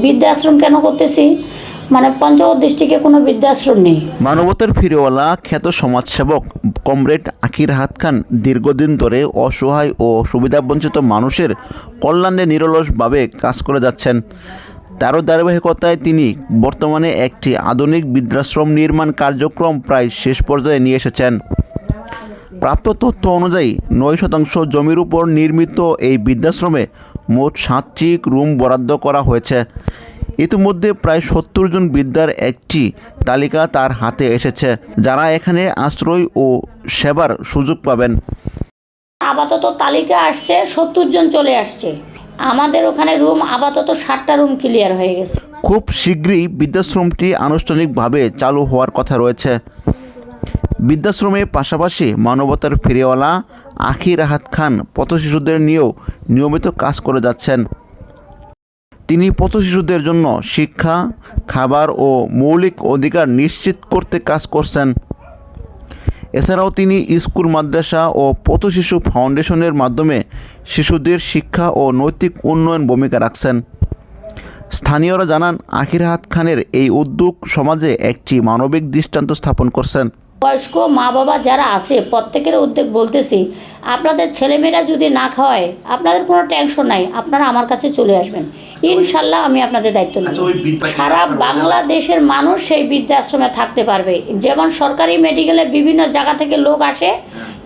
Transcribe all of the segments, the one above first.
বৃদ্ধাশ্রম কেন করতেছি, মানে পঞ্চগড় ডিস্ট্রিক্টে কোনো বৃদ্ধাশ্রম নেই। মানবতার ফিরেওয়ালা খ্যাত সমাজসেবক কমরেড আকির আহাদ খান দীর্ঘদিন ধরে অসহায় ও সুবিধাবঞ্চিত মানুষের কল্যাণে নিরলসভাবে কাজ করে যাচ্ছেন। তারও ধারাবাহিকতায় তিনি বর্তমানে একটি আধুনিক বৃদ্ধাশ্রম নির্মাণ কার্যক্রম প্রায় শেষ পর্যায়ে নিয়ে এসেছেন। প্রাপ্ত তথ্য অনুযায়ী 9% জমির উপর নির্মিত এই বৃদ্ধাশ্রমে মোট 7টি রুম বরাদ্দ করা হয়েছে। ইতিমধ্যে প্রায় 70 জন বৃদ্ধার একটি তালিকা তার হাতে এসেছে, যারা এখানে আশ্রয় ও সেবার সুযোগ পাবেন। আপাতত তালিকা আসছে, 70 জন চলে আসছে। আমাদের ওখানে রুম আপাতত 60টা রুম ক্লিয়ার হয়ে গেছে। খুব শীঘ্রই বৃদ্ধাশ্রমটি আনুষ্ঠানিকভাবে চালু হওয়ার কথা রয়েছে। বৃদ্ধাশ্রমের পাশাপাশি মানবতার ফিরেওয়ালা আকির আহাদ খান পথ শিশুদের নিয়েও নিয়মিত কাজ করে যাচ্ছেন। তিনি পথ শিশুদের জন্য শিক্ষা, খাবার ও মৌলিক অধিকার নিশ্চিত করতে কাজ করছেন। এছাড়াও তিনি স্কুল, মাদ্রাসা ও পথ শিশু ফাউন্ডেশনের মাধ্যমে শিশুদের শিক্ষা ও নৈতিক উন্নয়ন ভূমিকা রাখছেন। স্থানীয়রা জানান, আকির আহাদ খানের এই উদ্যোগ সমাজে একটি মানবিক দৃষ্টান্ত স্থাপন করছেন। বয়স্ক মা বাবা যারা আছে প্রত্যেকের উদ্যোগ বলতেছি, আপনাদের ছেলেমেয়েরা যদি না খাওয়ায় আপনাদের কোনো টেনশন নাই, আপনারা আমার কাছে চলে আসবেন, ইনশাল্লাহ আমি আপনাদের দায়িত্ব নেব। সারা বাংলাদেশের মানুষ সেই বৃদ্ধাশ্রমে থাকতে পারবে। যেমন সরকারি মেডিকেলে বিভিন্ন জায়গা থেকে লোক আসে,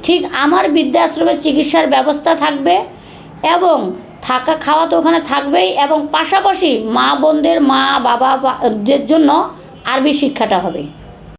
ঠিক আমার বৃদ্ধাশ্রমে চিকিৎসার ব্যবস্থা থাকবে এবং থাকা খাওয়া তো ওখানে থাকবেই, এবং পাশাপাশি মা বোনদের, মা বাবাদের জন্য আরবি শিক্ষাটা হবে।